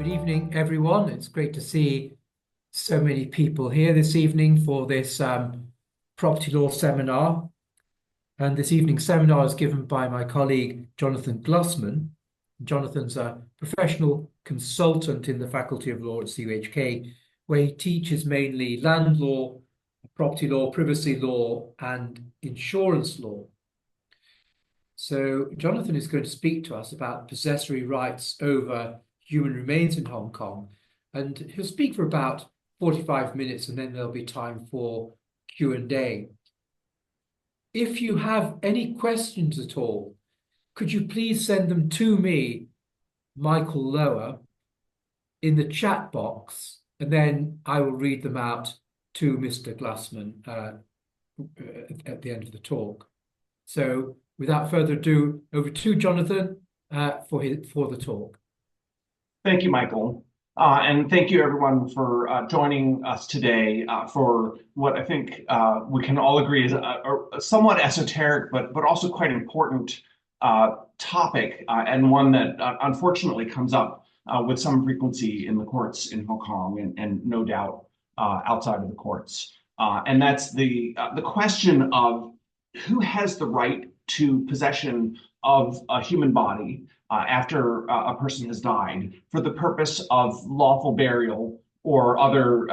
Good evening, everyone. It's great to see so many people here this evening for this property law seminar. And this evening's seminar is given by my colleague, Jonathan Glusman. Jonathan's a professional consultant in the Faculty of Law at CUHK, where he teaches mainly land law, property law, privacy law, and insurance law. So Jonathan is going to speak to us about possessory rights over human remains in Hong Kong. And he'll speak for about 45 minutes, and then there'll be time for Q&A. If you have any questions at all, could you please send them to me, Michael Lower, in the chat box, and then I will read them out to Mr. Glusman at the end of the talk. So without further ado, over to Jonathan for the talk. Thank you, Michael. And thank you, everyone, for joining us today for what I think we can all agree is a somewhat esoteric, but also quite important topic, and one that unfortunately comes up with some frequency in the courts in Hong Kong and no doubt outside of the courts. And that's the question of who has the right to possession of a human body after a person has died for the purpose of lawful burial or other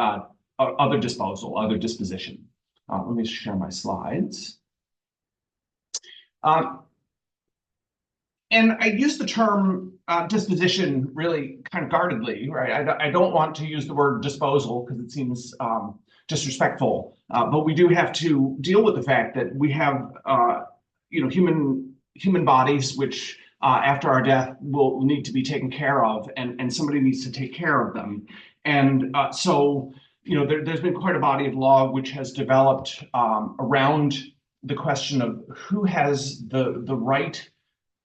disposal, other disposition. Let me share my slides. And I use the term disposition really kind of guardedly, right? I don't want to use the word disposal because it seems disrespectful, but we do have to deal with the fact that we have human bodies which after our death will need to be taken care of, and somebody needs to take care of them. And so there's been quite a body of law which has developed around the question of who has the right,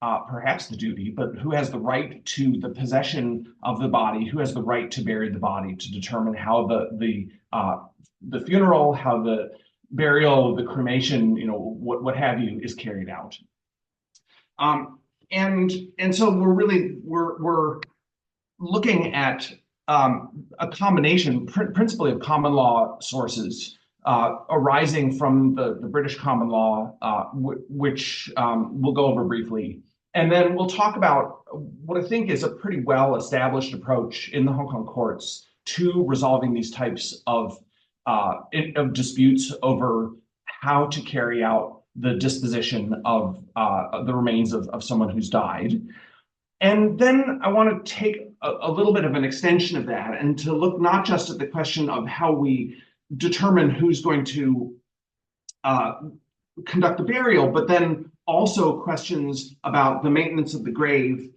perhaps the duty, but who has the right to the possession of the body, who has the right to bury the body, to determine how the funeral, how the burial, the cremation, what have you, is carried out. And so we're looking at a combination, principally of common law sources arising from the British common law, which we'll go over briefly. And then we'll talk about what I think is a pretty well-established approach in the Hong Kong courts to resolving these types of disputes over how to carry out the disposition of the remains of someone who's died. And then I want to take a little bit of an extension of that and to look not just at the question of how we determine who's going to conduct the burial, but then also questions about the maintenance of the grave,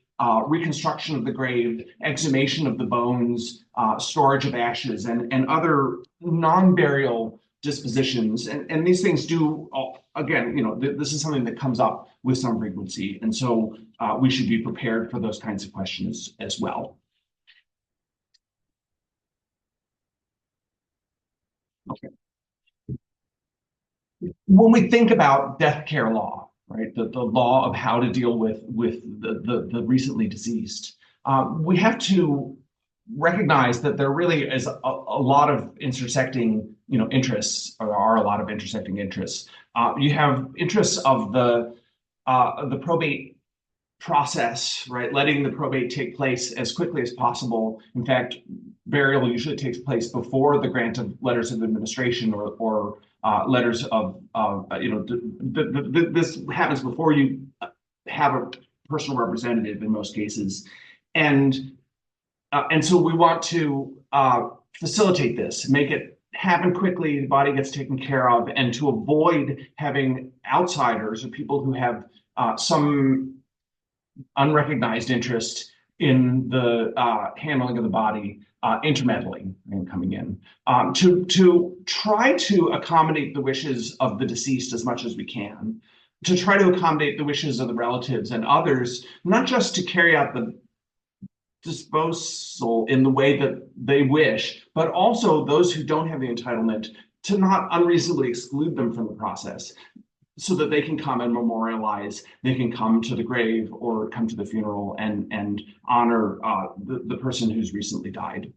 reconstruction of the grave, exhumation of the bones, storage of ashes, and other non-burial dispositions. And these things do, again, this is something that comes up with some frequency. And so we should be prepared for those kinds of questions as well. Okay. When we think about death care law, right, the law of how to deal with the recently deceased, we have to recognize that there really is a lot of intersecting interests, or are a lot of intersecting interests. You have interests of the probate process, right? Letting the probate take place as quickly as possible. In fact, burial usually takes place before the grant of letters of administration or letters of this happens before you have a personal representative in most cases, and so we want to facilitate this, make it happen quickly, the body gets taken care of, and to avoid having outsiders or people who have some unrecognized interest in the handling of the body intermeddling and coming in, to try to accommodate the wishes of the deceased as much as we can, to try to accommodate the wishes of the relatives and others, not just to carry out the disposal in the way that they wish, but also those who don't have the entitlement to not unreasonably exclude them from the process. so that they can come and memorialize, they can come to the grave or come to the funeral and honor the person who's recently died.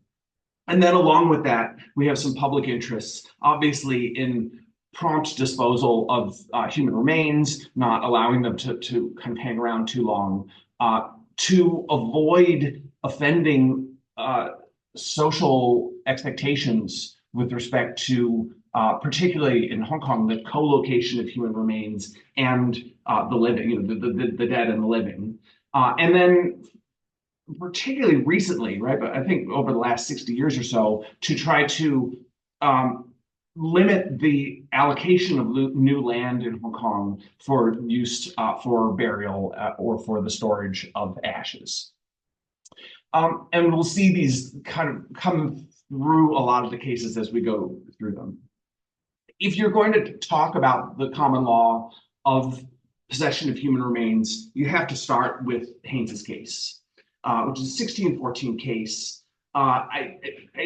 And then along with that, we have some public interests, obviously in prompt disposal of human remains, not allowing them to kind of hang around too long, to avoid offending social expectations with respect to, particularly in Hong Kong, the co-location of human remains and the living, the dead and the living. And then particularly recently, right, but I think over the last 60 years or so, to try to limit the allocation of new land in Hong Kong for use for burial or for the storage of ashes. And we'll see these kind of come through a lot of the cases as we go through them. If you're going to talk about the common law of possession of human remains, you have to start with Haynes's case, which is a 1614 case. I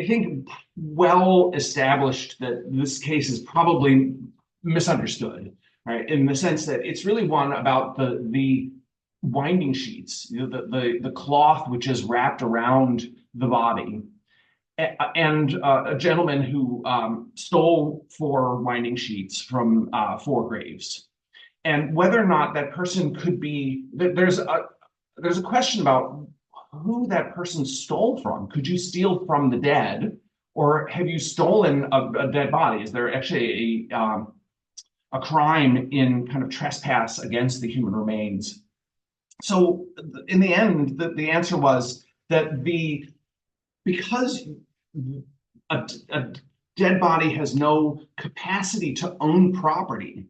think well established that this case is probably misunderstood, right? In the sense that it's really one about the winding sheets, the cloth which is wrapped around the body, and a gentleman who stole 4 winding sheets from 4 graves, and whether or not that person could be, there's a question about who that person stole from. Could you steal from the dead, or have you stolen a dead body? Is there actually a crime in kind of trespass against the human remains? So in the end, the answer was that because a dead body has no capacity to own property,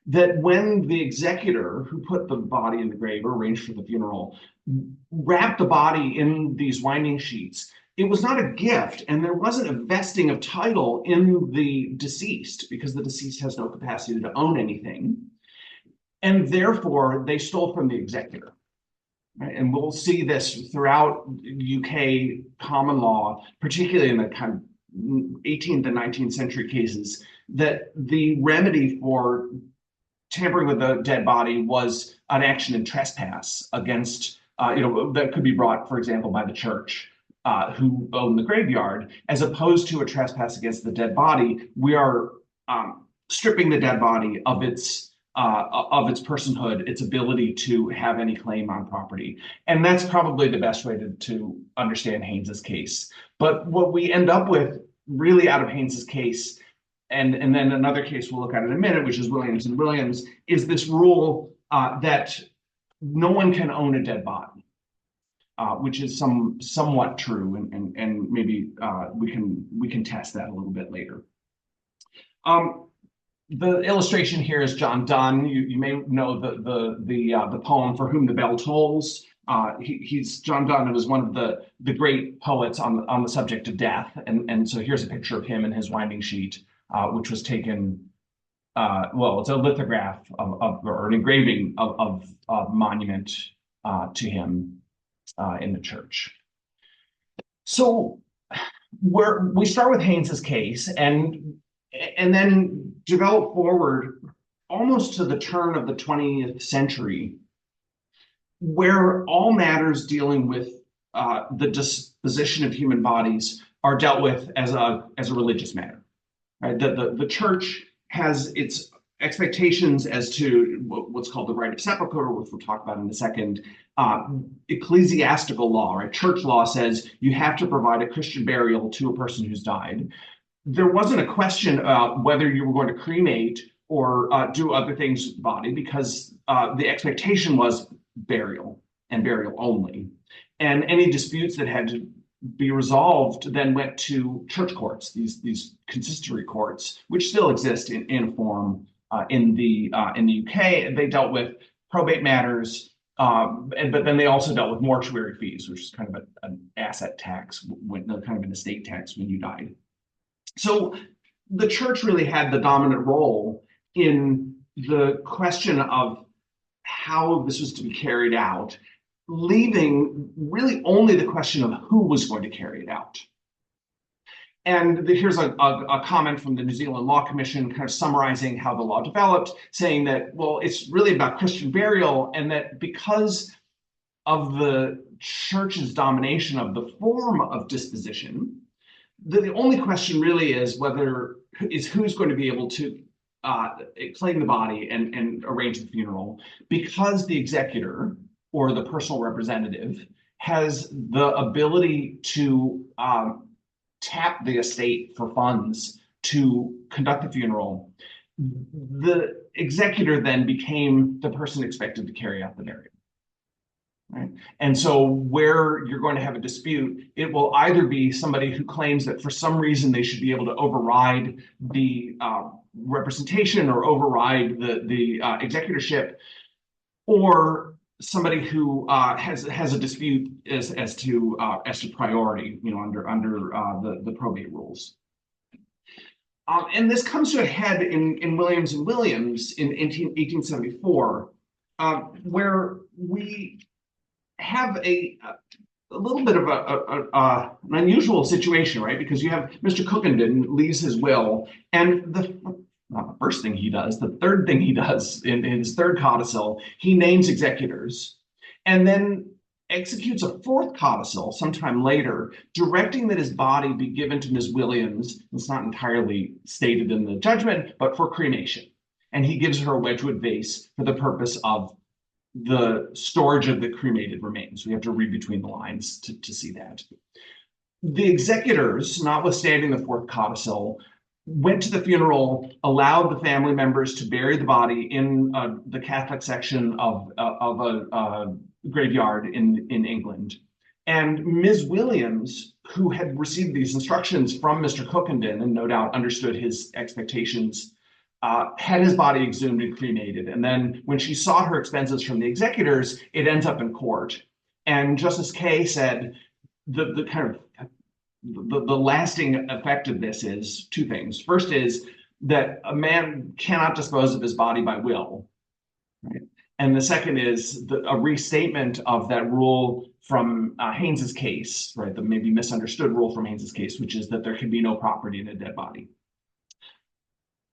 that when the executor who put the body in the grave or arranged for the funeral wrapped the body in these winding sheets, it was not a gift, and there wasn't a vesting of title in the deceased, because the deceased has no capacity to own anything, and therefore they stole from the executor. Right? And we'll see this throughout UK common law, particularly in the kind of 18th and 19th century cases, that the remedy for tampering with a dead body was an action in trespass against, that could be brought, for example, by the church who owned the graveyard, as opposed to a trespass against the dead body. We are stripping the dead body of its personhood, its ability to have any claim on property. And that's probably the best way to understand Haynes's case. But what we end up with really out of Haynes's case, and then another case we'll look at in a minute, which is Williams and Williams, is this rule that no one can own a dead body, which is somewhat true, and maybe we can test that a little bit later. The illustration here is John Donne. You may know the poem "For Whom the Bell Tolls." John Donne was one of the great poets on the subject of death, and so here's a picture of him and his winding sheet, which was taken. Well, it's a lithograph or an engraving of a monument to him in the church. So we start with Haynes's case, and then develop forward almost to the turn of the 20th century, where all matters dealing with the disposition of human bodies are dealt with as a religious matter. Right? The church has its expectations as to what's called the right of sepulchre, which we'll talk about in a second. Ecclesiastical law, right? Church law says you have to provide a Christian burial to a person who's died. There wasn't a question about whether you were going to cremate or do other things with the body, because the expectation was burial and burial only. And any disputes that had to be resolved then went to church courts, these consistory courts, which still exist in a form in the UK. They dealt with probate matters, but then they also dealt with mortuary fees, which is kind of an asset tax, kind of an estate tax when you died. So the church really had the dominant role in the question of how this was to be carried out, leaving really only the question of who was going to carry it out. And here's a comment from the New Zealand Law Commission kind of summarizing how the law developed, saying that, well, it's really about Christian burial, and that because of the church's domination of the form of disposition, the only question really is who's going to be able to claim the body and arrange the funeral, because the executor or the personal representative has the ability to tap the estate for funds to conduct the funeral. The executor then became the person expected to carry out the burial. Right? And so where you're going to have a dispute, it will either be somebody who claims that for some reason they should be able to override the representation or override the executorship, or somebody who has a dispute as to priority, under the probate rules. And this comes to a head in Williams and Williams in 1874, where we have a little bit of an unusual situation, right? Because you have Mr. Cookenden leaves his will, and not the first thing he does, the third thing he does in his third codicil, he names executors, and then executes a fourth codicil sometime later, directing that his body be given to Ms. Williams. It's not entirely stated in the judgment, but for cremation. And he gives her a Wedgwood vase for the purpose of the storage of the cremated remains. We have to read between the lines to see that. The executors, notwithstanding the fourth codicil, went to the funeral, allowed the family members to bury the body in the Catholic section of a graveyard in England. And Ms. Williams, who had received these instructions from Mr. Cookenden and no doubt understood his expectations, had his body exhumed and cremated. And then when she sought her expenses from the executors, it ends up in court. And Justice Kay said the kind of the lasting effect of this is two things. First is that a man cannot dispose of his body by will, right? And the second is a restatement of that rule from Haynes's case, right? The maybe misunderstood rule from Haynes's case, which is that there can be no property in a dead body.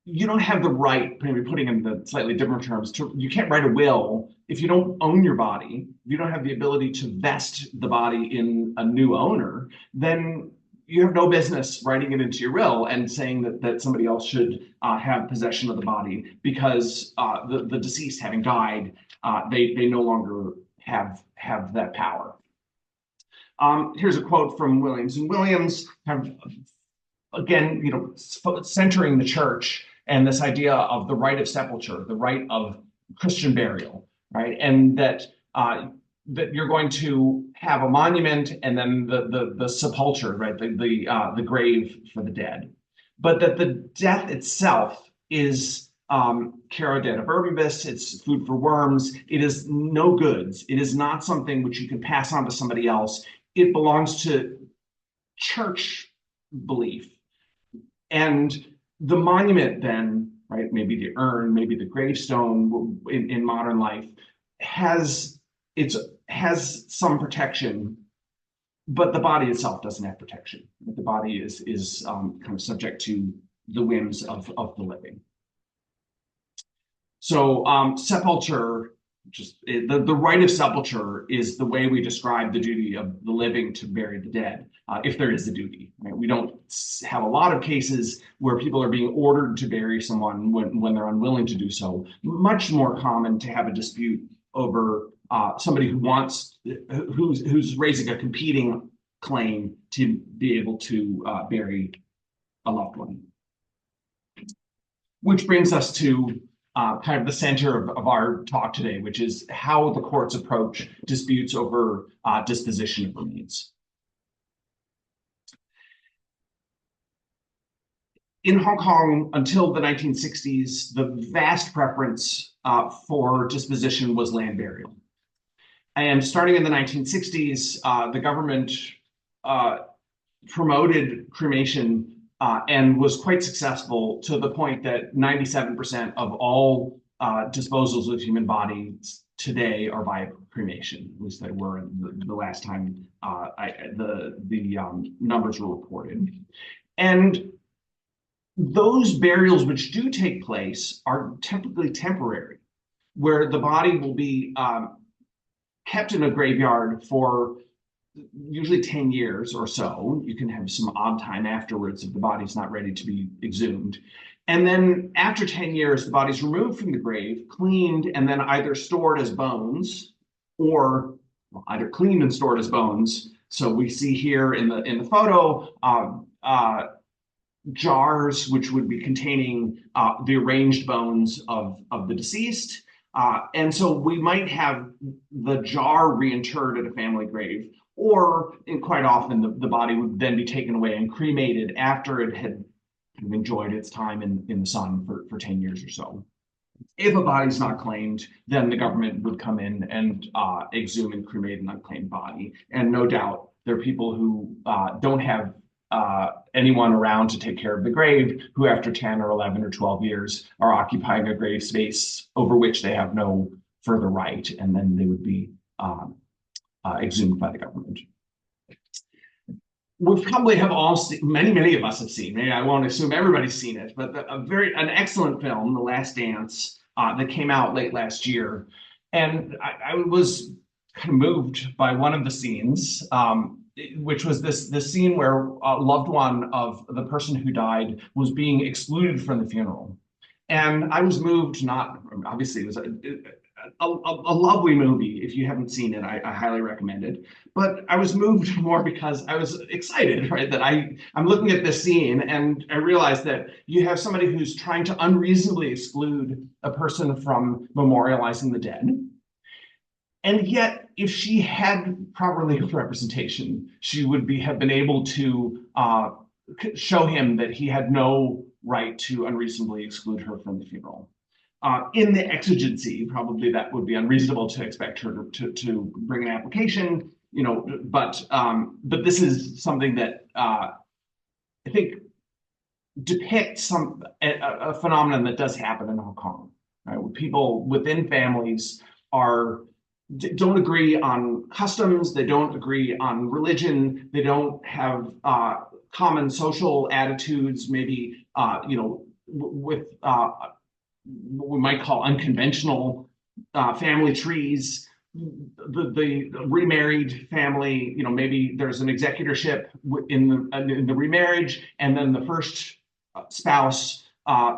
You don't have the right, maybe putting in the slightly different terms, you can't write a will if you don't own your body, you don't have the ability to vest the body in a new owner, then you have no business writing it into your will and saying that somebody else should have possession of the body, because the deceased having died, they no longer have that power. Here's a quote from Williams and Williams, again, centering the church and this idea of the right of sepulture, the right of Christian burial, right? And that you're going to have a monument and then the sepulcher, right? The grave for the dead, but that the death itself is Caro de verbibus, it's food for worms. It is no goods. It is not something which you can pass on to somebody else. It belongs to church belief. And the monument then, right, maybe the urn, maybe the gravestone in modern life has some protection, but the body itself doesn't have protection. The body is kind of subject to the whims of the living. So sepulture, the right of sepulture is the way we describe the duty of the living to bury the dead, if there is a duty. Right? We don't have a lot of cases where people are being ordered to bury someone when they're unwilling to do so. Much more common to have a dispute over somebody who's raising a competing claim to be able to bury a loved one. Which brings us to kind of the center of our talk today, which is how the courts approach disputes over disposition of remains. In Hong Kong, until the 1960s, the vast preference for disposition was land burial. And starting in the 1960s, the government promoted cremation and was quite successful, to the point that 97% of all disposals of human bodies today are by cremation. At least they were the last time the numbers were reported. And those burials which do take place are typically temporary, where the body will be kept in a graveyard for usually 10 years or so. You can have some odd time afterwards if the body's not ready to be exhumed. And then after 10 years, the body's removed from the grave, cleaned, and then either stored as bones or either cleaned and stored as bones. So we see here in the photo jars which would be containing the arranged bones of the deceased. And so we might have the jar reinterred at a family grave, or quite often the body would then be taken away and cremated after it had enjoyed its time in the sun for 10 years or so. If a body's not claimed, then the government would come in and exhume and cremate an unclaimed body. And no doubt there are people who don't have anyone around to take care of the grave, who after 10 or 11 or 12 years are occupying a grave space over which they have no further right, and then they would be exhumed by the government. We probably have all seen, many of us have seen, maybe I won't assume everybody's seen it, but an excellent film, The Last Dance, that came out late last year. And I was kind of moved by one of the scenes, which was this scene where a loved one of the person who died was being excluded from the funeral. And I was moved, not, obviously it was a lovely movie. If you haven't seen it, I highly recommend it. But I was moved more because I was excited, right? That I'm looking at this scene and I realized that you have somebody who's trying to unreasonably exclude a person from memorializing the dead. And yet, if she had proper legal representation, she would have been able to show him that he had no right to unreasonably exclude her from the funeral. In the exigency, probably that would be unreasonable to expect her to bring an application, but this is something that I think depicts a phenomenon that does happen in Hong Kong, right? Where people within families don't agree on customs, they don't agree on religion, they don't have common social attitudes, maybe with what we might call unconventional family trees. The remarried family, maybe there's an executorship in the remarriage, and then the first spouse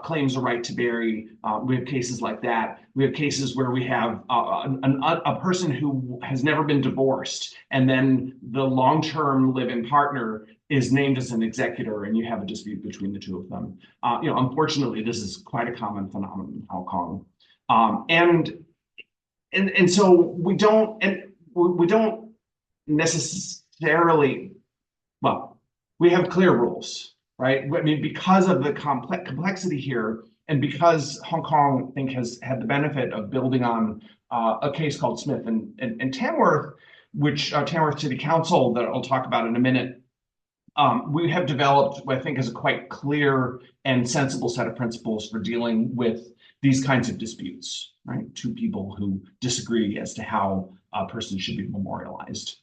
claims a right to bury. We have cases like that. We have cases where we have a person who has never been divorced, and then the long-term live-in partner is named as an executor, and you have a dispute between the two of them. Unfortunately, this is quite a common phenomenon in Hong Kong, and so we don't necessarily. Well, we have clear rules, right? I mean, because of the complexity here, and because Hong Kong, I think, has had the benefit of building on a case called Smith and Tamworth, which Tamworth City Council, that I'll talk about in a minute, we have developed what I think is a quite clear and sensible set of principles for dealing with these kinds of disputes, right? Two people who disagree as to how a person should be memorialized.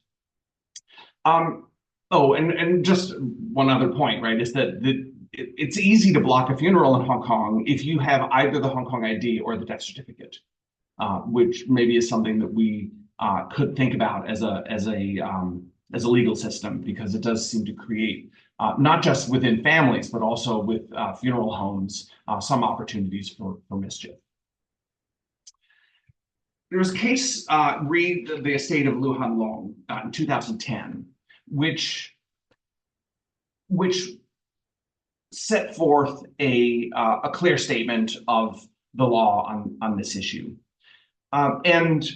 And just one other point, right, is that it's easy to block a funeral in Hong Kong if you have either the Hong Kong ID or the death certificate, which maybe is something that we could think about as a legal system, because it does seem to create, not just within families, but also with funeral homes, some opportunities for mischief. There was a case, re the estate of Lu Han Long in 2010, which set forth a clear statement of the law on this issue. And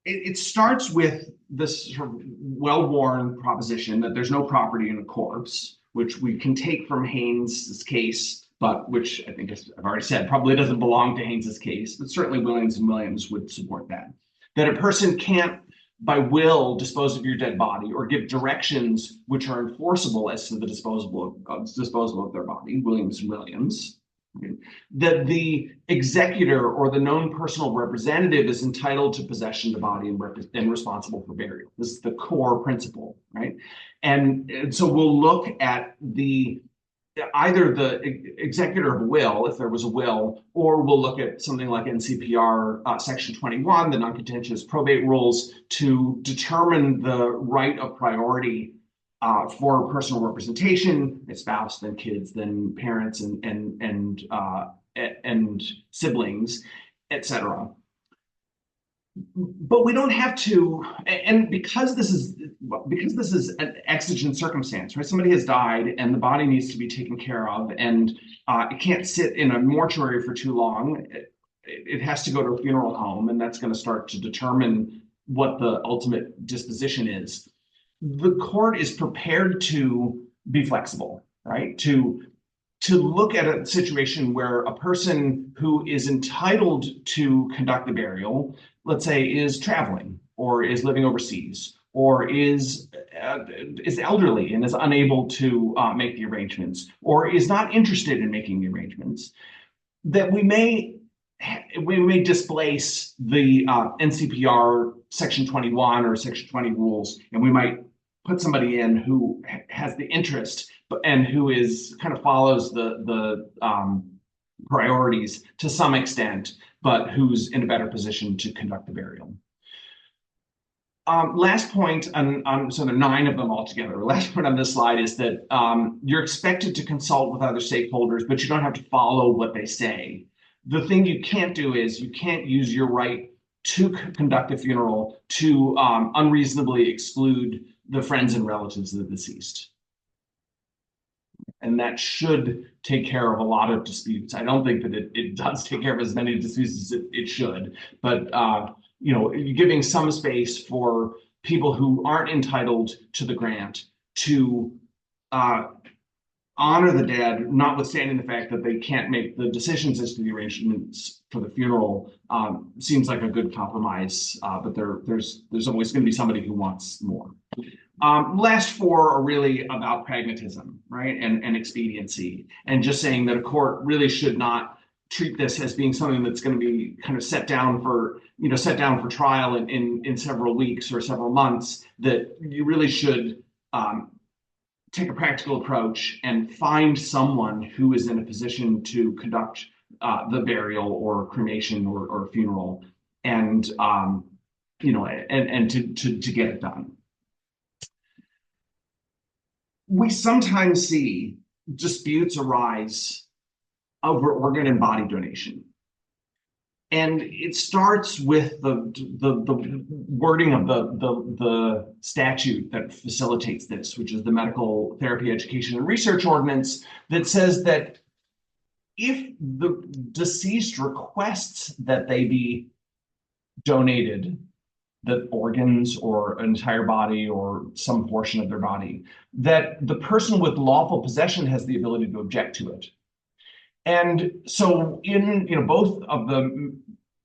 it starts with this sort of well-worn proposition that there's no property in a corpse, which we can take from Haynes's case, but which I think, as I've already said, probably doesn't belong to Haynes's case, but certainly Williams and Williams would support that. That a person can't, by will, dispose of your dead body or give directions which are enforceable as to the disposal of their body, Williams and Williams. That the executor or the known personal representative is entitled to possession of the body and responsible for burial. This is the core principle, right? And so we'll look at the either the executor of a will, if there was a will, or we'll look at something like NCPR Section 21, the non-contentious probate rules, to determine the right of priority for personal representation, spouse, then kids, then parents, and siblings, etc. But we don't have to, and because this is an exigent circumstance, right? Somebody has died and the body needs to be taken care of, and it can't sit in a mortuary for too long. It has to go to a funeral home, and that's going to start to determine what the ultimate disposition is. The court is prepared to be flexible, right? To look at a situation where a person who is entitled to conduct the burial, let's say, is traveling or is living overseas or is elderly and is unable to make the arrangements or is not interested in making the arrangements, that we may displace the NCPR Section 21 or Section 20 rules, and we might put somebody in who has the interest and who is kind of follows the priorities to some extent, but who's in a better position to conduct the burial. Last point, so there are 9 of them altogether. Last point on this slide is that you're expected to consult with other stakeholders, but you don't have to follow what they say. The thing you can't do is you can't use your right to conduct a funeral to unreasonably exclude the friends and relatives of the deceased. And that should take care of a lot of disputes. I don't think that it does take care of as many disputes as it should, but giving some space for people who aren't entitled to the grant to honor the dead, notwithstanding the fact that they can't make the decisions as to the arrangements for the funeral, seems like a good compromise. But there's always going to be somebody who wants more. Last 4 are really about pragmatism, right, and expediency, and just saying that a court really should not treat this as being something that's going to be kind of set down for trial in several weeks or several months. That you really should take a practical approach and find someone who is in a position to conduct the burial or cremation or funeral, and to get it done. We sometimes see disputes arise over organ and body donation. And it starts with the wording of the statute that facilitates this, which is the Medical Therapy Education and Research Ordinance, that says that if the deceased requests that they be donated, the organs or an entire body or some portion of their body, that the person with lawful possession has the ability to object to it. And so in both of the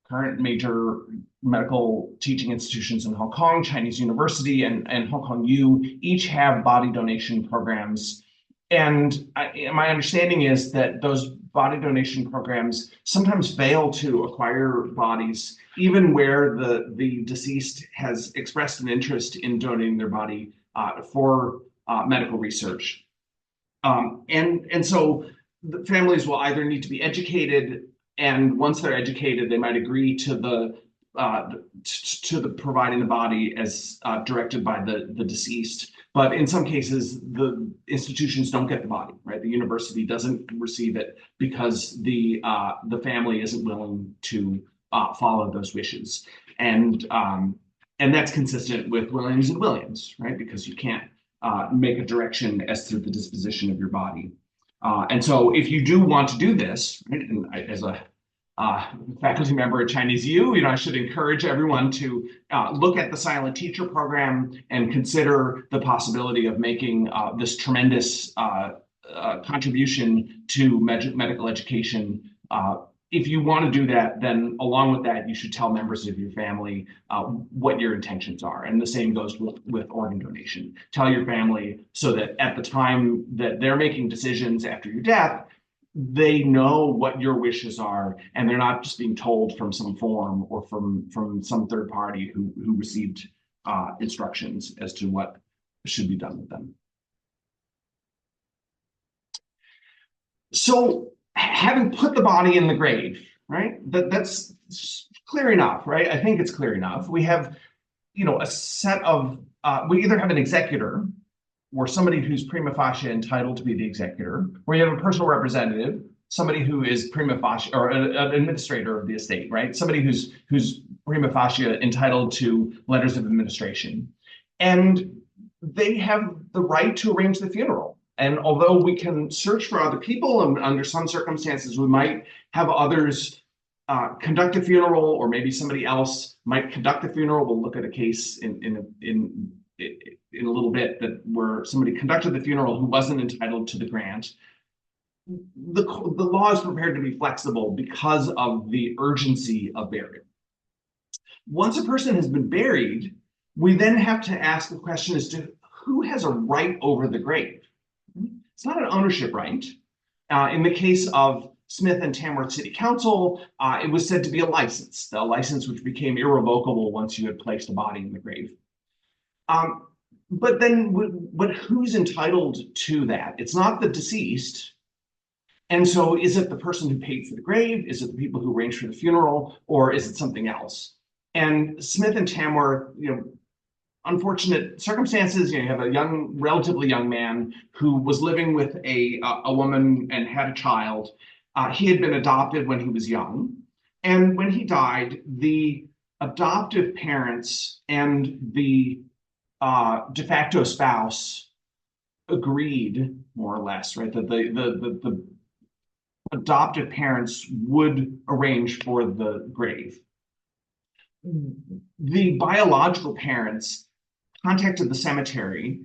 current major medical teaching institutions in Hong Kong, Chinese University and Hong Kong U, each have body donation programs. And my understanding is that those body donation programs sometimes fail to acquire bodies, even where the deceased has expressed an interest in donating their body for medical research. And so the families will either need to be educated, and once they're educated, they might agree to the providing the body as directed by the deceased. But in some cases, the institutions don't get the body, right? The university doesn't receive it because the family isn't willing to follow those wishes, and that's consistent with Williams and Williams, right? Because you can't make a direction as to the disposition of your body. And so if you do want to do this, right, and as a faculty member at Chinese U, I should encourage everyone to look at the silent teacher program and consider the possibility of making this tremendous contribution to medical education. If you want to do that, then along with that, you should tell members of your family what your intentions are. And the same goes with organ donation. Tell your family so that at the time that they're making decisions after your death, they know what your wishes are, and they're not just being told from some form or from some third party who received instructions as to what should be done with them. So having put the body in the grave, right? That's clear enough, right? I think it's clear enough. We have, a set of we either have an executor or somebody who's prima facie entitled to be the executor, or you have a personal representative, somebody who is prima facie, or an administrator of the estate, right? Somebody who's prima facie entitled to letters of administration, and they have the right to arrange the funeral. And although we can search for other people, and under some circumstances we might have others conduct a funeral, or maybe somebody else might conduct the funeral. We'll look at a case in a little bit that where somebody conducted the funeral who wasn't entitled to the grant. The law is prepared to be flexible because of the urgency of burial. Once a person has been buried, we then have to ask the question as to who has a right over the grave. It's not an ownership right. In the case of Smith and Tamworth City Council, it was said to be a license which became irrevocable once you had placed a body in the grave. But then, who's entitled to that? It's not the deceased. And so is it the person who paid for the grave? Is it the people who arranged for the funeral? Or is it something else? And Smith and Tamworth, unfortunate circumstances. You have a relatively young man who was living with a woman and had a child. He had been adopted when he was young. And when he died, the adoptive parents and the de facto spouse agreed, more or less, right, that the adoptive parents would arrange for the grave. The biological parents contacted the cemetery,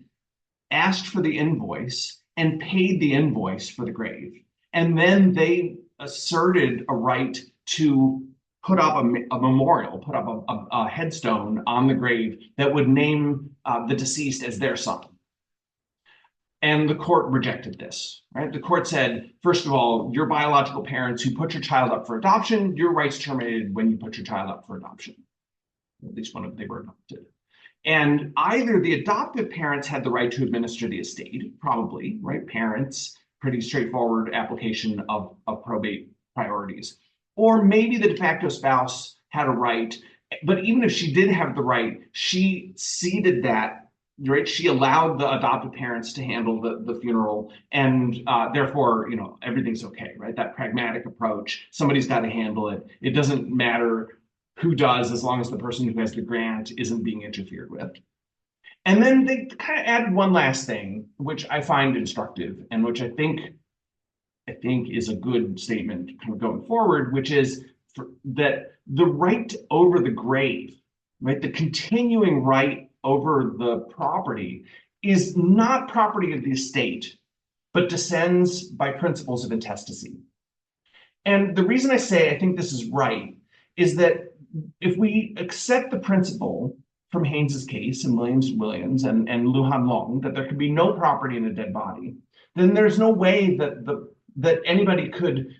asked for the invoice, and paid the invoice for the grave. And then they asserted a right to put up a memorial, put up a headstone on the grave that would name the deceased as their son. And the court rejected this, right? The court said, first of all, your biological parents who put your child up for adoption, your rights terminated when you put your child up for adoption. At least when they were adopted. And either the adoptive parents had the right to administer the estate, probably, right? Parents, pretty straightforward application of probate priorities. Or maybe the de facto spouse had a right, but even if she did have the right, she ceded that, right? She allowed the adoptive parents to handle the funeral, and therefore, everything's okay, right? That pragmatic approach, somebody's got to handle it. It doesn't matter who does, as long as the person who has the grant isn't being interfered with. And then they kind of add one last thing, which I find instructive, and which I think is a good statement kind of going forward, which is that the right over the grave, right, the continuing right over the property is not property of the estate, but descends by principles of intestacy. And the reason I say I think this is right is that if we accept the principle from Haynes's case and Williams and Lujan Long that there could be no property in a dead body, then there's no way that anybody could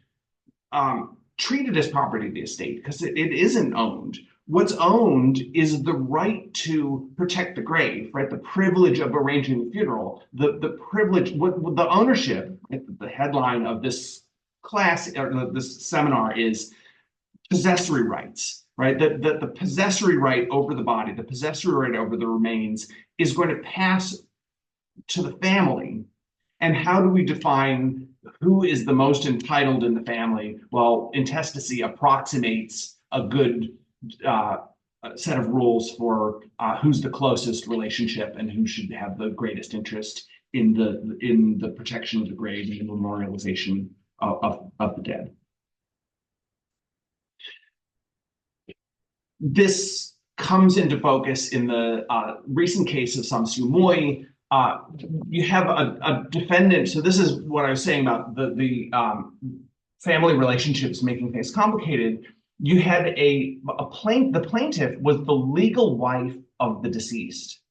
treat it as property of the estate, because it isn't owned. What's owned is the right to protect the grave, right? The privilege of arranging the funeral, the privilege, the ownership. The headline of this class or this seminar is possessory rights, right? The possessory right over the body, the possessory right over the remains is going to pass to the family. And how do we define who is the most entitled in the family? Well, intestacy approximates a good set of rules for who's the closest relationship and who should have the greatest interest in the protection of the grave and the memorialization of the dead. This comes into focus in the recent case of Samsu Moy. You have a defendant. So this is what I was saying about the family relationships making things complicated. You had the plaintiff was the legal wife of the deceased,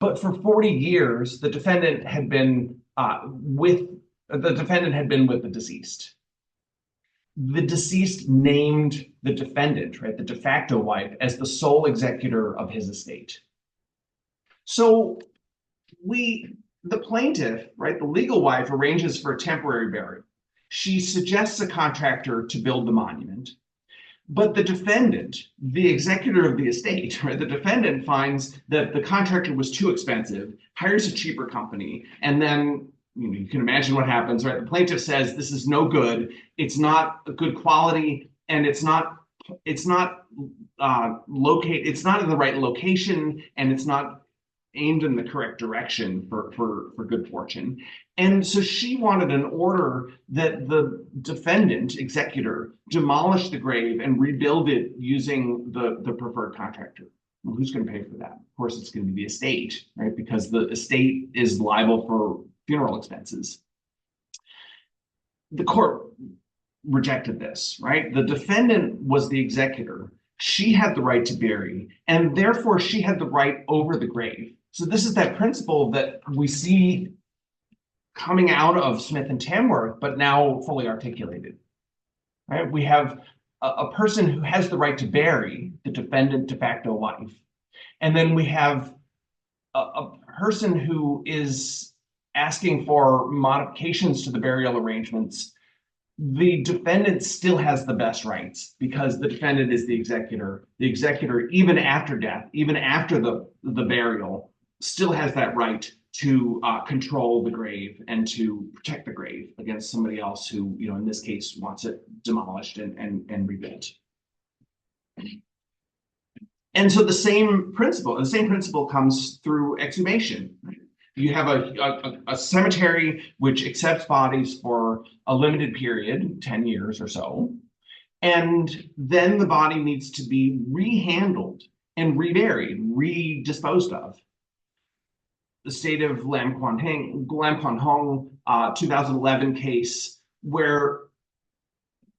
but for 40 years the defendant had been with the deceased. The deceased named the defendant, right, the de facto wife, as the sole executor of his estate. So the plaintiff, right, the legal wife, arranges for a temporary burial. She suggests a contractor to build the monument. But the defendant, the executor of the estate, right, the defendant finds that the contractor was too expensive, hires a cheaper company, and then you can imagine what happens, right? The plaintiff says this is no good, it's not a good quality, and it's not it's not in the right location, and it's not aimed in the correct direction for good fortune. And so she wanted an order that the defendant, executor, demolish the grave and rebuild it using the preferred contractor. Well, who's going to pay for that? Of course, it's going to be the estate, right? Because the estate is liable for funeral expenses. The court rejected this, right? The defendant was the executor. She had the right to bury, and therefore she had the right over the grave. So this is that principle that we see coming out of Smith and Tamworth, but now fully articulated, right? We have a person who has the right to bury, the defendant de facto wife. And then we have a person who is asking for modifications to the burial arrangements. The defendant still has the best rights because the defendant is the executor. The executor, even after death, even after the burial, still has that right to control the grave and to protect the grave against somebody else who, in this case, wants it demolished and rebuilt. And so the same principle comes through exhumation. You have a cemetery which accepts bodies for a limited period, 10 years or so, and then the body needs to be rehandled and reburied, redisposed of. The state of Lam Quan Hong 2011 case, where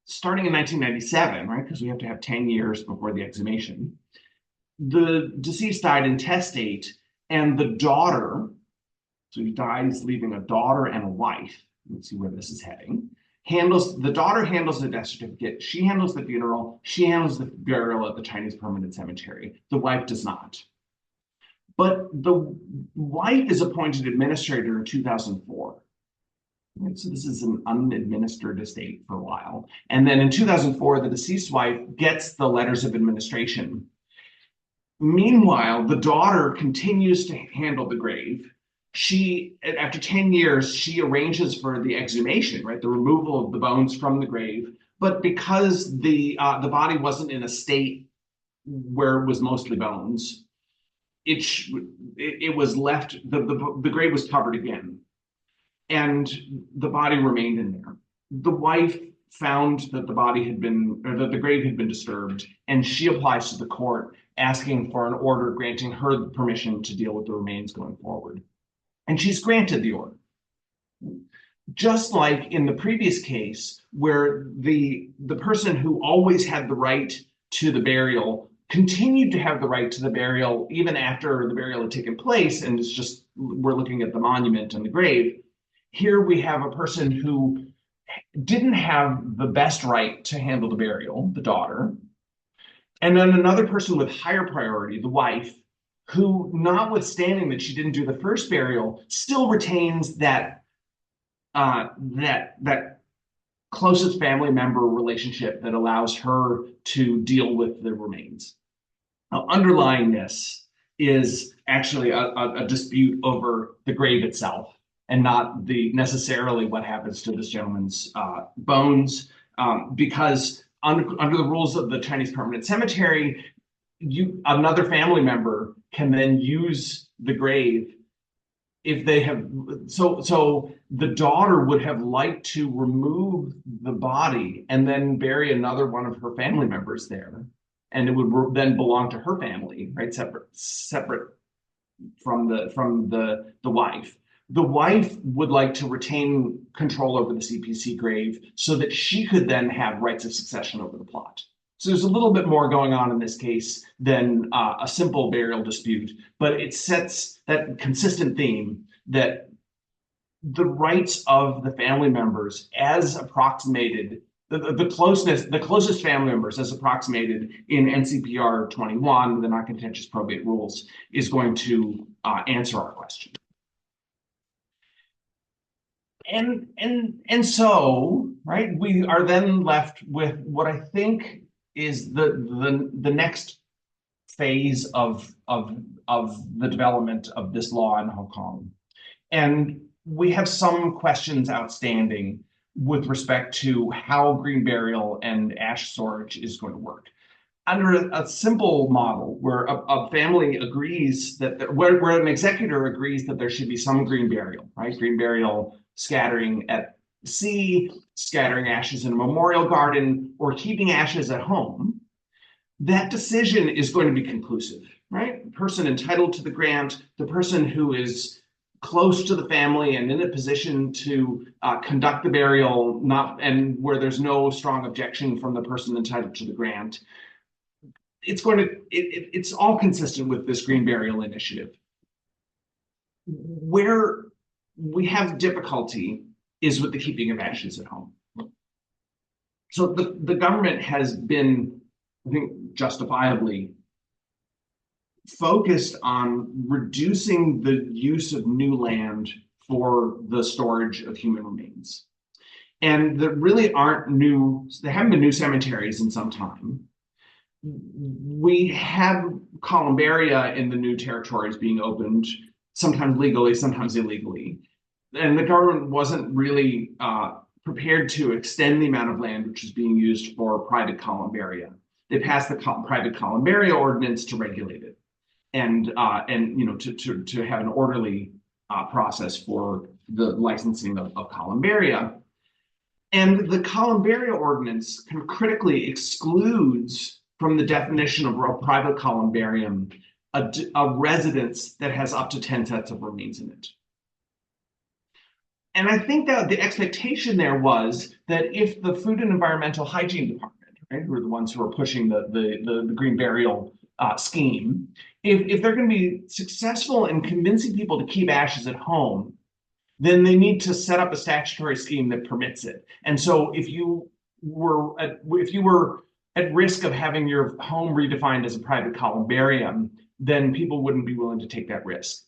starting in 1997, right, because we have to have 10 years before the exhumation, the deceased died intestate, and the daughter, so he dies leaving a daughter and a wife. Let's see where this is heading. The daughter handles the death certificate. She handles the funeral. She handles the burial at the Chinese Permanent Cemetery. The wife does not. But the wife is appointed administrator in 2004. So this is an unadministered estate for a while. And then in 2004, the deceased wife gets the letters of administration. Meanwhile, the daughter continues to handle the grave. After 10 years, she arranges for the exhumation, right, the removal of the bones from the grave. But because the body wasn't in a state where it was mostly bones, it was left, the grave was covered again, and the body remained in there. The wife found that the grave had been disturbed, and she applies to the court asking for an order granting her permission to deal with the remains going forward. And she's granted the order. Just like in the previous case, where the person who always had the right to the burial continued to have the right to the burial even after the burial had taken place, and we're looking at the monument and the grave. Here we have a person who didn't have the best right to handle the burial, the daughter, and then another person with higher priority, the wife, who, notwithstanding that she didn't do the first burial, still retains that closest family member relationship that allows her to deal with the remains. Now, underlying this is actually a dispute over the grave itself, and not necessarily what happens to this gentleman's bones, because under the rules of the Chinese Permanent Cemetery, another family member can then use the grave if they have. So the daughter would have liked to remove the body and then bury another one of her family members there, and it would then belong to her family, right? Separate from the wife. The wife would like to retain control over the CPC grave so that she could then have rights of succession over the plot. So there's a little bit more going on in this case than a simple burial dispute, but it sets that consistent theme that the rights of the family members as approximated, the closest family members as approximated in NCPR 21, the non-contentious probate rules, is going to answer our question. And so, right, we are then left with what I think is the next phase of the development of this law in Hong Kong. And we have some questions outstanding with respect to how green burial and ash storage is going to work. Under a simple model where a family agrees that where an executor agrees that there should be some green burial, right? Green burial scattering at sea, scattering ashes in a memorial garden, or keeping ashes at home, that decision is going to be conclusive, right? The person entitled to the grant, the person who is close to the family and in a position to conduct the burial, not and where there's no strong objection from the person entitled to the grant, it's all consistent with this green burial initiative. Where we have difficulty is with the keeping of ashes at home. So the government has been, I think, justifiably focused on reducing the use of new land for the storage of human remains. And there really there haven't been new cemeteries in some time. We have columbaria in the new territories being opened, sometimes legally, sometimes illegally. And the government wasn't really prepared to extend the amount of land which is being used for private columbaria. They passed the private columbaria ordinance to regulate it and to have an orderly process for the licensing of columbaria. And the columbaria ordinance kind of critically excludes from the definition of a private columbarium a residence that has up to 10 sets of remains in it. And I think that the expectation there was that if the Food and Environmental Hygiene Department, right, who are the ones who are pushing the green burial scheme, if they're going to be successful in convincing people to keep ashes at home, then they need to set up a statutory scheme that permits it. And so if you were at risk of having your home redefined as a private columbarium, then people wouldn't be willing to take that risk.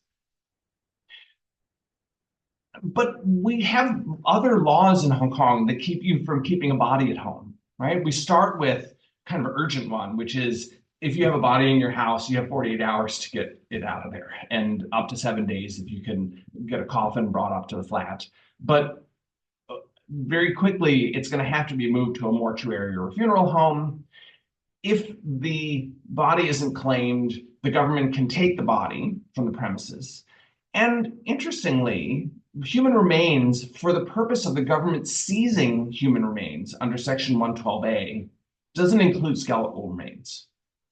But we have other laws in Hong Kong that keep you from keeping a body at home, right? We start with kind of an urgent one, which is if you have a body in your house, you have 48 hours to get it out of there, and up to 7 days if you can get a coffin brought up to the flat. But very quickly, it's going to have to be moved to a mortuary or a funeral home. If the body isn't claimed, the government can take the body from the premises. And interestingly, human remains, for the purpose of the government seizing human remains under Section 112A, doesn't include skeletal remains.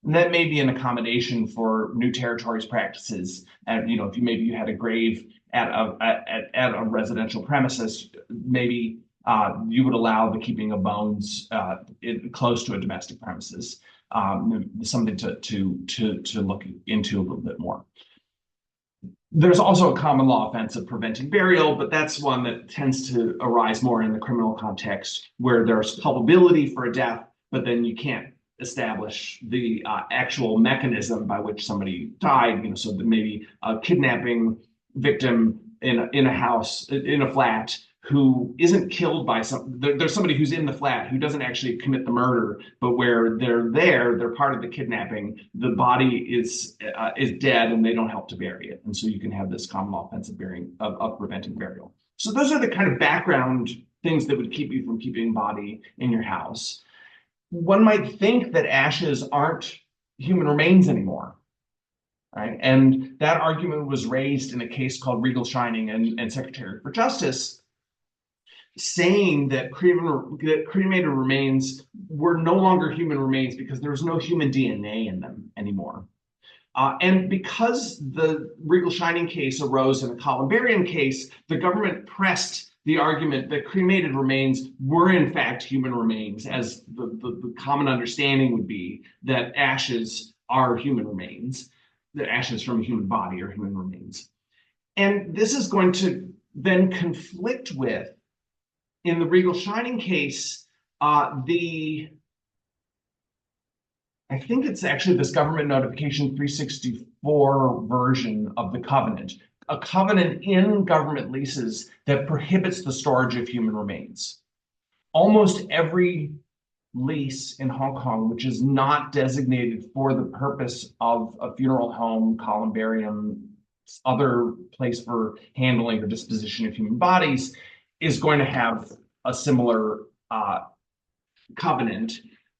And that may be an accommodation for new territories practices. And if you had a grave at a residential premises, maybe you would allow the keeping of bones close to a domestic premises. Something to look into a little bit more. There's also a common law offense of preventing burial, but that's one that tends to arise more in the criminal context, where there's culpability for a death, but then you can't establish the actual mechanism by which somebody died. So that maybe a kidnapping victim in a house, in a flat, who isn't killed by there's somebody who's in the flat who doesn't actually commit the murder, but where they're part of the kidnapping, the body is dead and they don't help to bury it. And so you can have this common law offense of preventing burial. So those are the kind of background things that would keep you from keeping a body in your house. One might think that ashes aren't human remains anymore, right? And that argument was raised in a case called Regal Shining and Secretary for Justice, saying that cremated remains were no longer human remains because there was no human DNA in them anymore. And because the Regal Shining case arose in a columbarium case, the government pressed the argument that cremated remains were in fact human remains, as the common understanding would be that ashes are human remains, that ashes from a human body are human remains. And this is going to then conflict with, in the Regal Shining case, I think it's actually this government notification 364 version of the covenant a covenant in government leases that prohibits the storage of human remains. Almost every lease in Hong Kong, which is not designated for the purpose of a funeral home, columbarium, other place for handling or disposition of human bodies, is going to have a similar covenant.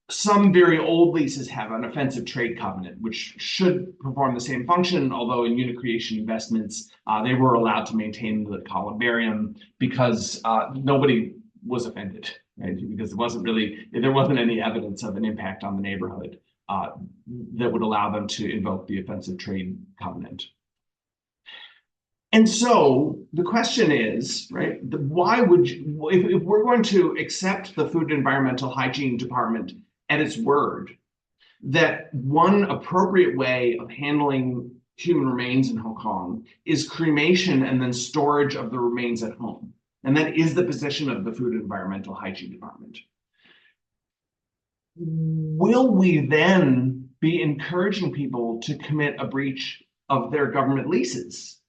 Some very old leases have an offensive trade covenant, which should perform the same function, although in unit creation investments, they were allowed to maintain the columbarium because nobody was offended, right? Because there wasn't any evidence of an impact on the neighborhood that would allow them to invoke the offensive trade covenant. And so the question is, right, why would you, if we're going to accept the Food and Environmental Hygiene Department at its word, that one appropriate way of handling human remains in Hong Kong is cremation and then storage of the remains at home. And that is the position of the Food and Environmental Hygiene Department. Will we then be encouraging people to commit a breach of their government leases?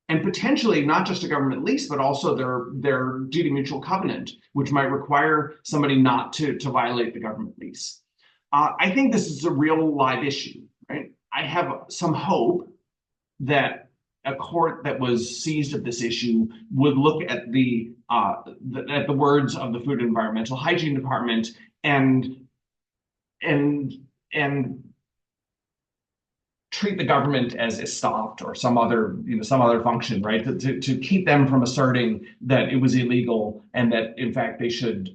And potentially not just a government lease, but also their duty mutual covenant, which might require somebody not to violate the government lease. I think this is a real live issue, right? I have some hope that a court that was seized of this issue would look at the words of the Food and Environmental Hygiene Department and treat the government as estopped or some other function, right? To keep them from asserting that it was illegal and that in fact they should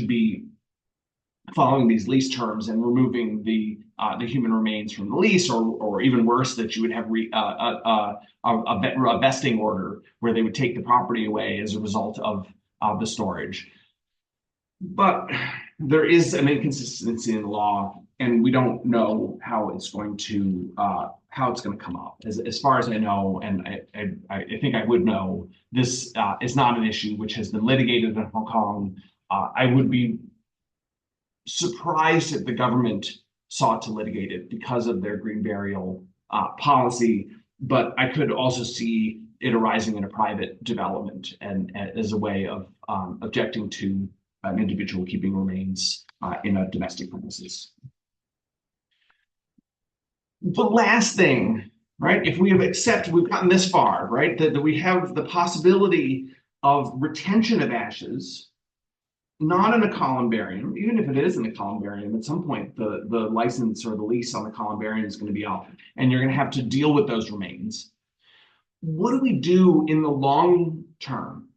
be following these lease terms and removing the human remains from the lease, or even worse, that you would have a vesting order where they would take the property away as a result of the storage. But there is an inconsistency in the law, and we don't know how it's going to come up. As far as I know, and I think I would know, this is not an issue which has been litigated in Hong Kong. I would be surprised if the government sought to litigate it because of their green burial policy, but I could also see it arising in a private development and as a way of objecting to an individual keeping remains in a domestic premises. The last thing, right? If we have accepted, we've gotten this far, right? That we have the possibility of retention of ashes, not in a columbarium. Even if it is in a columbarium, at some point the license or the lease on the columbarium is going to be up, and you're going to have to deal with those remains. What do we do in the long term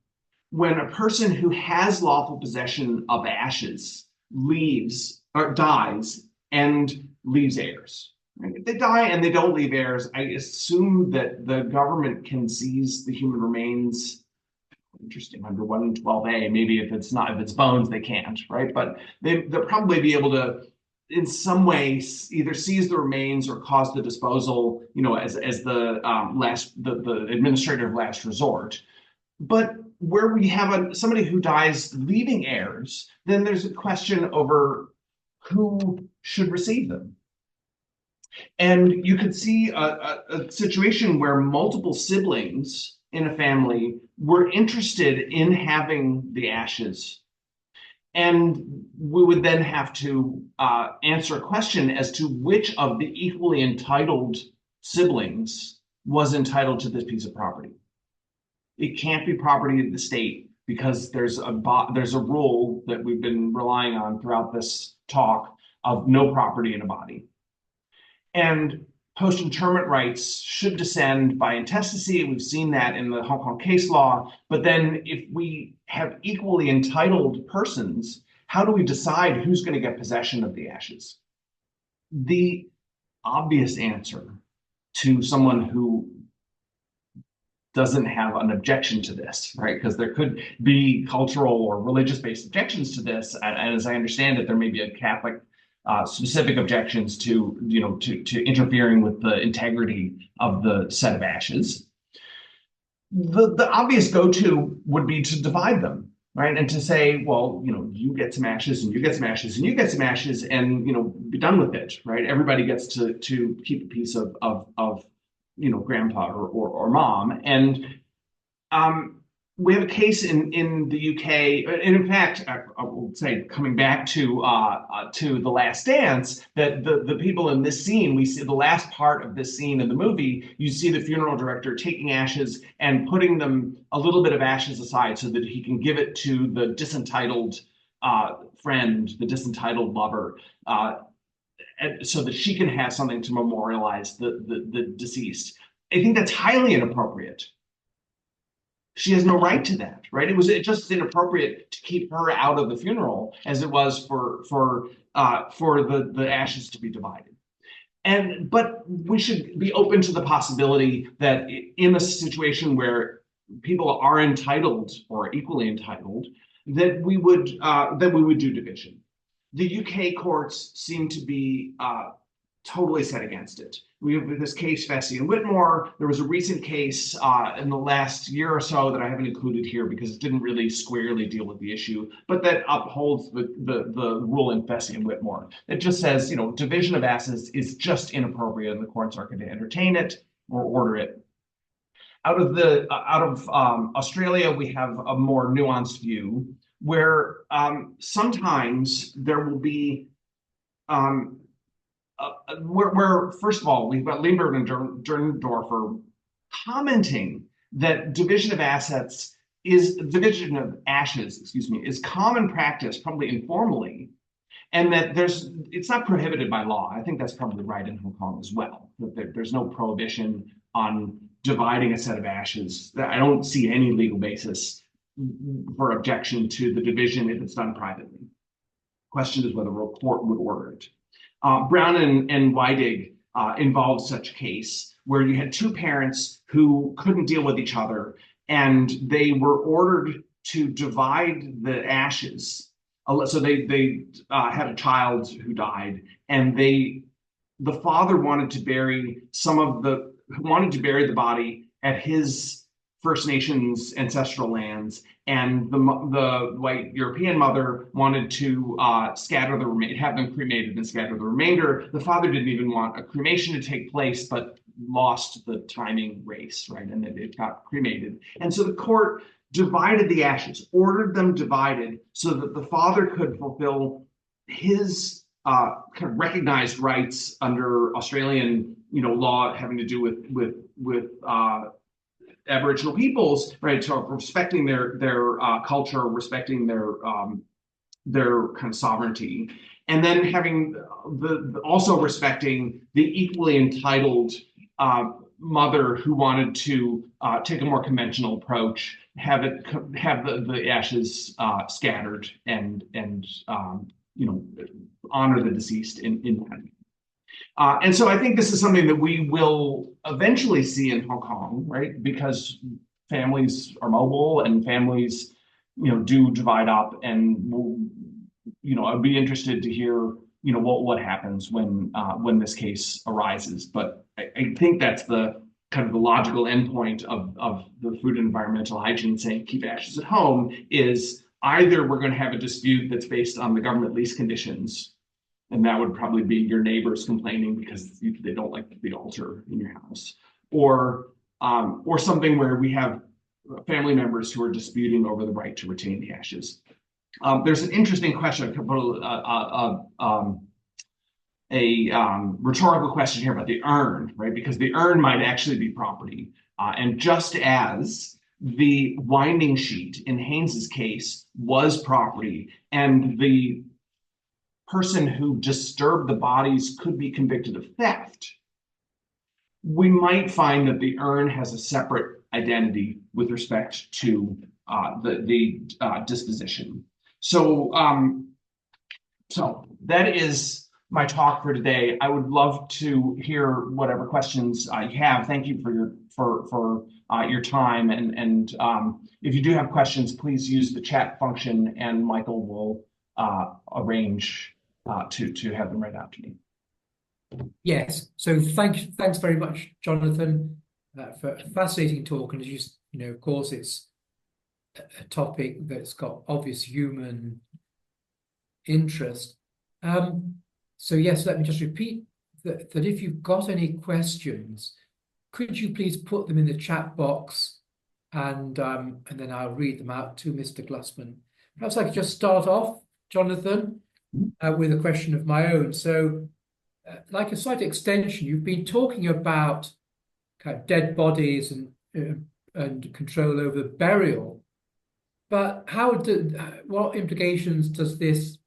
when a person who has lawful possession of ashes leaves or dies and leaves heirs? Right? If they die and they don't leave heirs, I assume that the government can seize the human remains. Interesting, under 112A, maybe if it's bones, they can't, right? But they'll probably be able to, in some way, either seize the remains or cause the disposal, as the administrative last resort. But where we have somebody who dies leaving heirs, then there's a question over who should receive them. And you could see a situation where multiple siblings in a family were interested in having the ashes. And we would then have to answer a question as to which of the equally entitled siblings was entitled to this piece of property. It can't be property of the state because there's a rule that we've been relying on throughout this talk of no property in a body. And post-interment rights should descend by intestacy. We've seen that in the Hong Kong case law. But then if we have equally entitled persons, how do we decide who's going to get possession of the ashes? The obvious answer to someone who doesn't have an objection to this, right? Because there could be cultural or religious-based objections to this. And as I understand it, there may be a Catholic specific objections to interfering with the integrity of the set of ashes. The obvious go-to would be to divide them, right? And to say, well, you get some ashes and you get some ashes and you get some ashes and, be done with it, right? Everybody gets to keep a piece of grandpa or mom. And we have a case in the UK, and in fact, I will say, coming back to The Last Dance, that the people in this scene, we see the last part of this scene in the movie, you see the funeral director taking ashes and putting them a little bit of ashes aside so that he can give it to the disentitled friend, the disentitled lover, so that she can have something to memorialize the deceased. I think that's highly inappropriate. She has no right to that, right? It was just inappropriate to keep her out of the funeral as it was for the ashes to be divided. But we should be open to the possibility that in a situation where people are entitled or equally entitled, that we would do division. The UK courts seem to be totally set against it. We have this case, Vesey and Whitmore. There was a recent case in the last year or so that I haven't included here because it didn't really squarely deal with the issue, but that upholds the rule in Vesey and Whitmore. It just says, division of assets is just inappropriate, and the courts aren't going to entertain it or order it. Out of Australia, we have a more nuanced view where sometimes there will be where first of all, we've got Lindbergh and Dernendorfer commenting that division of ashes, is common practice, probably informally, and that it's not prohibited by law. I think that's probably right in Hong Kong as well. That there's no prohibition on dividing a set of ashes. I don't see any legal basis for objection to the division if it's done privately. Question is whether a court would order it. Brown and Weidig involved such a case where you had two parents who couldn't deal with each other, and they were ordered to divide the ashes. So they had a child who died, and the father wanted to bury the body at his First Nations ancestral lands, and the white European mother wanted to have them cremated and scatter the remainder. The father didn't even want a cremation to take place, but lost the timing race, right? And it got cremated. And so the court divided the ashes, ordered them divided so that the father could fulfill his kind of recognized rights under Australian, law having to do with Aboriginal peoples, right? So respecting their culture, respecting their kind of sovereignty, and then having also respecting the equally entitled mother who wanted to take a more conventional approach, have the ashes scattered and honor the deceased in that. And so I think this is something that we will eventually see in Hong Kong, right? Because families are mobile and families, do divide up, and I'd be interested to hear, what happens when this case arises. But I think that's the kind of the logical endpoint of the food and environmental hygiene saying keep ashes at home is either we're going to have a dispute that's based on the government lease conditions. And that would probably be your neighbors complaining because they don't like the altar in your house, or something where we have family members who are disputing over the right to retain the ashes. There's an interesting question, a rhetorical question here about the urn, right? Because the urn might actually be property, and just as the winding sheet in Haynes's case was property, and the person who disturbed the bodies could be convicted of theft, we might find that the urn has a separate identity with respect to the disposition. So that is my talk for today. I would love to hear whatever questions you have. Thank you for your time, and if you do have questions, please use the chat function, and Michael will arrange to have them read out to me. Yes. So thanks very much, Jonathan, for a fascinating talk. And as of course, it's a topic that's got obvious human interest. So yes, let me just repeat that if you've got any questions, could you please put them in the chat box, and then I'll read them out to Mr. Glusman. Perhaps I could just start off, Jonathan, with a question of my own. So, like a slight extension, you've been talking about kind of dead bodies and control over burial, but what implications does this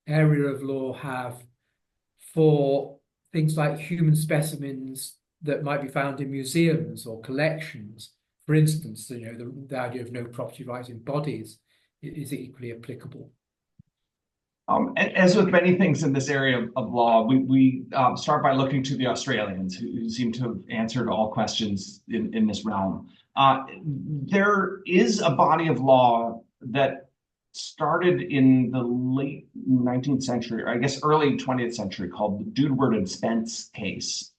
area of law have for things like human specimens that might be found in museums or collections? For instance, the idea of no property right in bodies is equally applicable. As with many things in this area of law, we start by looking to the Australians, who seem to have answered all questions in this realm. There is a body of law that started in the late 19th century, or I guess early 20th century, called the Dudeward and Spence case,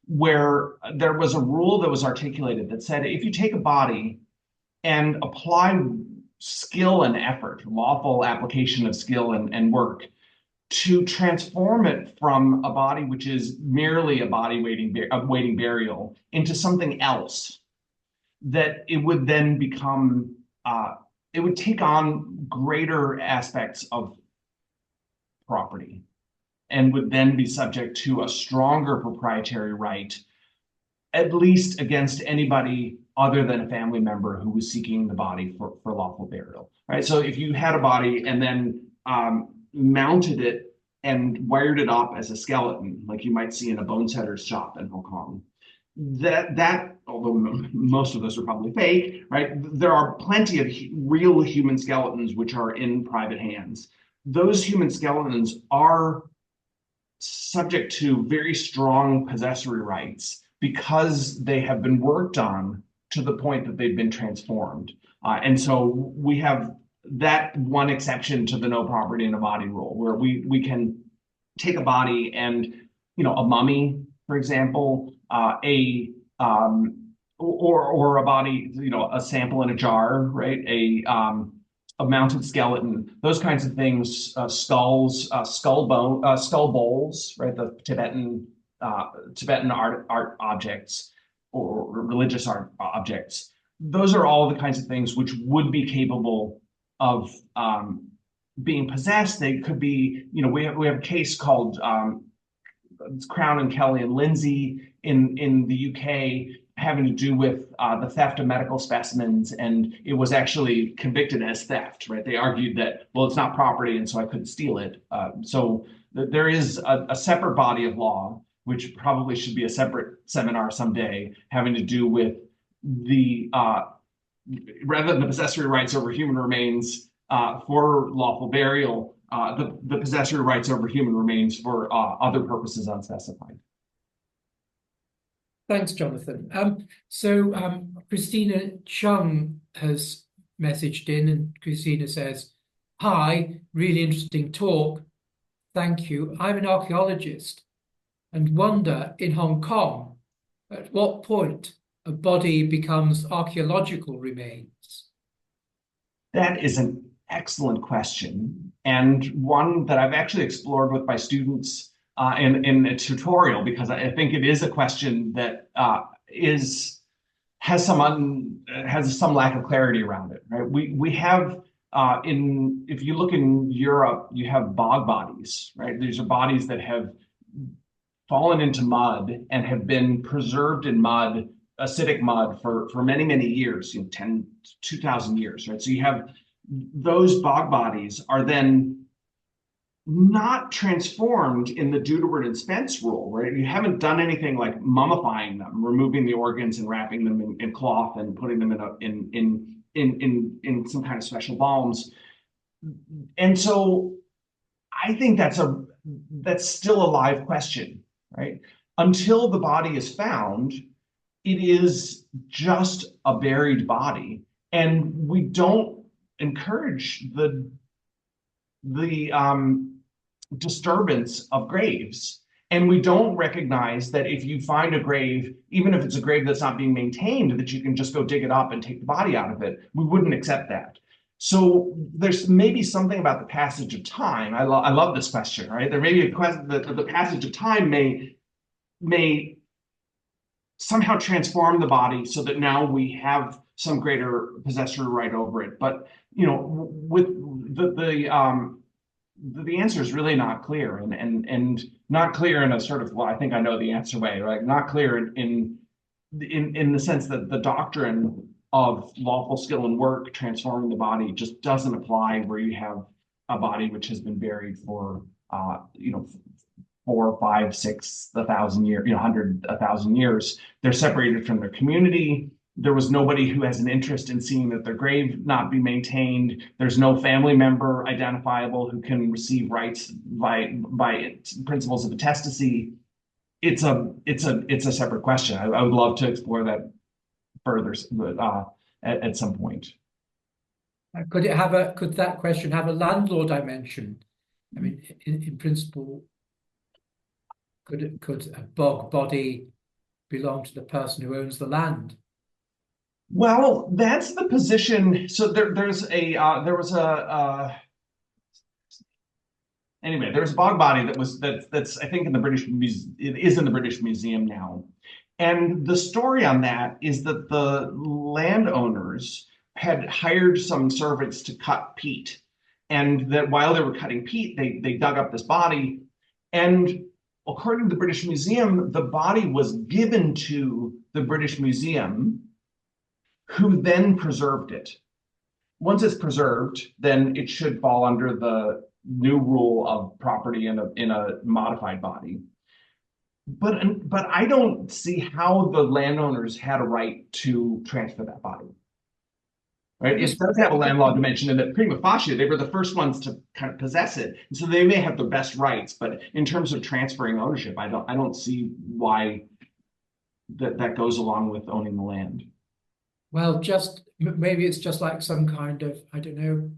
where there was a rule that was articulated that said if you take a body and apply skill and effort, lawful application of skill and work, to transform it from a body which is merely a body waiting burial into something else, that it would then become, it would take on greater aspects of property and would then be subject to a stronger proprietary right, at least against anybody other than a family member who was seeking the body for lawful burial, right? So if you had a body and then mounted it and wired it up as a skeleton, like you might see in a bone setter's shop in Hong Kong, that although most of those are probably fake, right? There are plenty of real human skeletons which are in private hands. Those human skeletons are subject to very strong possessory rights because they have been worked on to the point that they've been transformed. And so we have that one exception to the no property in a body rule, where we can take a body and, a mummy, for example, or a body, a sample in a jar, right? A mounted skeleton, those kinds of things, skulls, skull bowls, right? The Tibetan art objects or religious art objects. Those are all the kinds of things which would be capable of being possessed. They could be, we have a case called Crown and Kelly and Lindsay in the UK, having to do with the theft of medical specimens, and it was actually convicted as theft, right? They argued that, well, it's not property, and so I couldn't steal it. So there is a separate body of law, which probably should be a separate seminar someday, having to do with the, rather than the possessory rights over human remains for lawful burial, the possessory rights over human remains for other purposes unspecified. Thanks, Jonathan. Christina Chung has messaged in, and Christina says, "Hi, really interesting talk. Thank you. I'm an archaeologist and wonder in Hong Kong at what point a body becomes archaeological remains." That is an excellent question, and one that I've actually explored with my students in a tutorial, because I think it is a question that has some lack of clarity around it. Right? We have if you look in Europe, you have bog bodies. Right? These are bodies that have fallen into mud and have been preserved in mud, acidic mud, for many years, 2,000 years. Right? So you have those bog bodies are then not transformed in the Dudeward and Spence rule, right? You haven't done anything like mummifying them, removing the organs and wrapping them in cloth and putting them in some kind of special balms. And so I think that's still a live question, right? Until the body is found, it is just a buried body, and we don't encourage the disturbance of graves. And we don't recognize that if you find a grave, even if it's a grave that's not being maintained, that you can just go dig it up and take the body out of it. We wouldn't accept that. So there's maybe something about the passage of time. I love this question, right? There may be a question that the passage of time may somehow transform the body so that now we have some greater possessory right over it. But with the answer is really not clear, and not clear in a sort of, well, I think I know the answer way, right? Not clear in the sense that the doctrine of lawful skill and work transforming the body just doesn't apply where you have a body which has been buried for 4, 5, 6, 1,000 years, 100, 1,000 years. They're separated from their community. There was nobody who has an interest in seeing that their grave not be maintained. There's no family member identifiable who can receive rights by principles of intestacy. It's a separate question. I would love to explore that further at some point. Could that question have a landlord dimension? I mean, in principle, could a bog body belong to the person who owns the land? Well, that's the position. So there was a anyway, there's a bog body that's I think in the British Museum. It is in the British Museum now, and the story on that is that the landowners had hired some servants to cut peat, and that while they were cutting peat, they dug up this body, and according to the British Museum, the body was given to the British Museum, who then preserved it. Once it's preserved, then it should fall under the new rule of property in a modified body. But I don't see how the landowners had a right to transfer that body. Right? It does have a land law dimension, and that prima facie, they were the first ones to kind of possess it, and so they may have the best rights. But in terms of transferring ownership, I don't see why that goes along with owning the land. Well, just maybe it's just like some kind of, I don't know.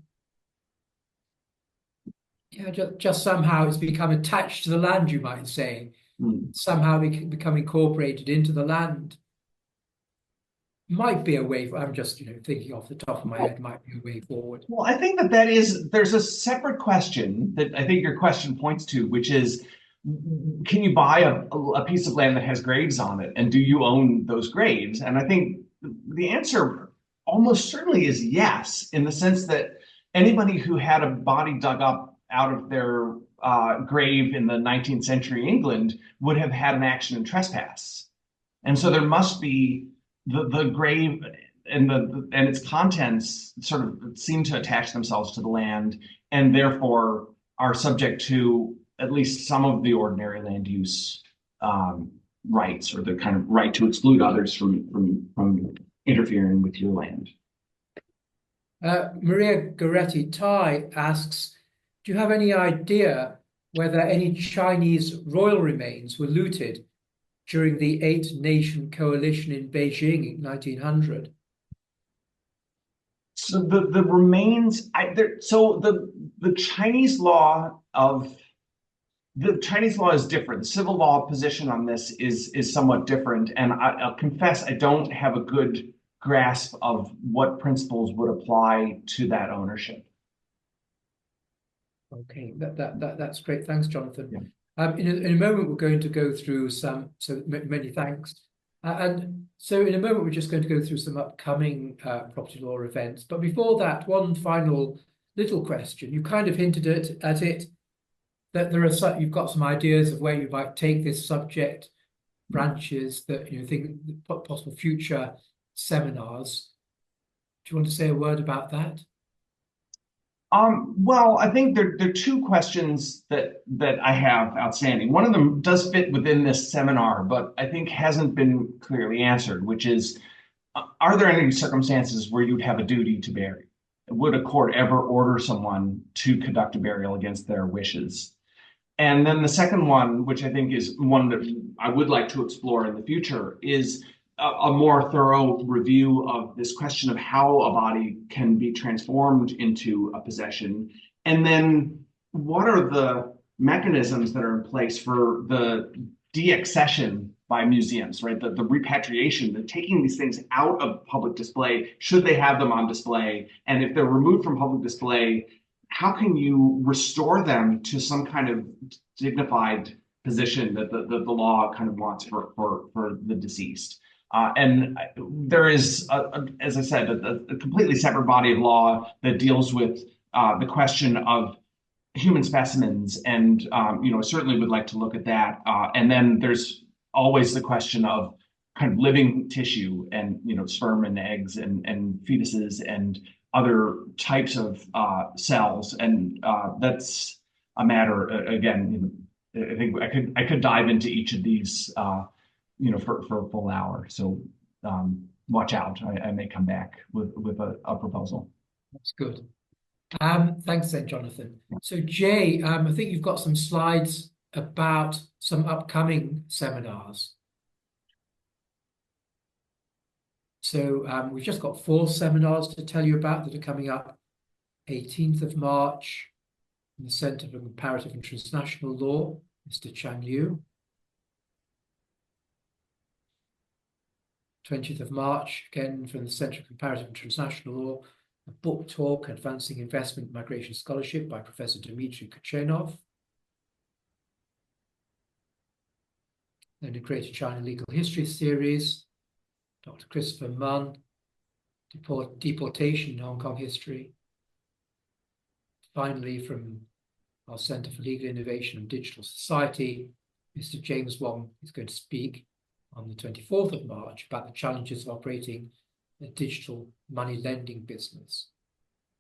Yeah, just somehow it's become attached to the land, you might say. Somehow become incorporated into the land. Might be a way. I'm just, thinking off the top of my head, might be a way forward. Well, I think there's a separate question that I think your question points to, which is, can you buy a piece of land that has graves on it, and do you own those graves? And I think the answer almost certainly is yes, in the sense that anybody who had a body dug up out of their grave in the 19th century England would have had an action in trespass. And so there must be the grave and its contents sort of seem to attach themselves to the land, and therefore are subject to at least some of the ordinary land use rights, or the kind of right to exclude others from interfering with your land. Maria Goretti Tai asks, do you have any idea whether any Chinese royal remains were looted during the Eight-Nation Coalition in Beijing in 1900? So the remains, the Chinese law is different. The civil law position on this is somewhat different, and I'll confess I don't have a good grasp of what principles would apply to that ownership. Okay, that's great. Thanks, Jonathan. Yeah. In a moment, we're going to go through so many thanks. And so in a moment, we're just going to go through some upcoming property law events. But before that, one final little question. You kind of hinted at it, that you've got some ideas of where you might take this subject, branches that you think possible future seminars. Do you want to say a word about that? Well, I think there are two questions that I have outstanding. One of them does fit within this seminar, but I think hasn't been clearly answered, which is, are there any circumstances where you'd have a duty to bury? Would a court ever order someone to conduct a burial against their wishes? And then the second one, which I think is one that I would like to explore in the future, is a more thorough review of this question of how a body can be transformed into a possession. And then what are the mechanisms that are in place for the deaccession by museums, right? The repatriation, the taking these things out of public display, should they have them on display? And if they're removed from public display, how can you restore them to some kind of dignified position that the law kind of wants for the deceased. And there is, as I said, a completely separate body of law that deals with the question of human specimens, and certainly would like to look at that. And then there's always the question of kind of living tissue and sperm and eggs and fetuses and other types of cells, and that's a matter again. I think I could dive into each of these for a full hour. So watch out. I may come back with a proposal. That's good. Thanks then, Jonathan. So Jay, I think you've got some slides about some upcoming seminars. So we've just got 4 seminars to tell you about that are coming up. 18th of March, in the Centre for Comparative and Transnational Law, Mr. Chang Liu. 20th of March, again from the Centre for Comparative and Transnational Law, a book talk, Advancing Investment Migration Scholarship by Professor Dmitry Kuchenov. Then the Greater China Legal History Series, Dr. Christopher Munn, Deportation in Hong Kong History. Finally, from our Centre for Legal Innovation and Digital Society, Mr. James Wong is going to speak on the 24th of March about the challenges of operating a digital money lending business.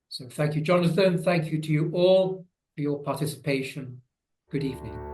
So thank you, Jonathan. Thank you to you all for your participation. Good evening.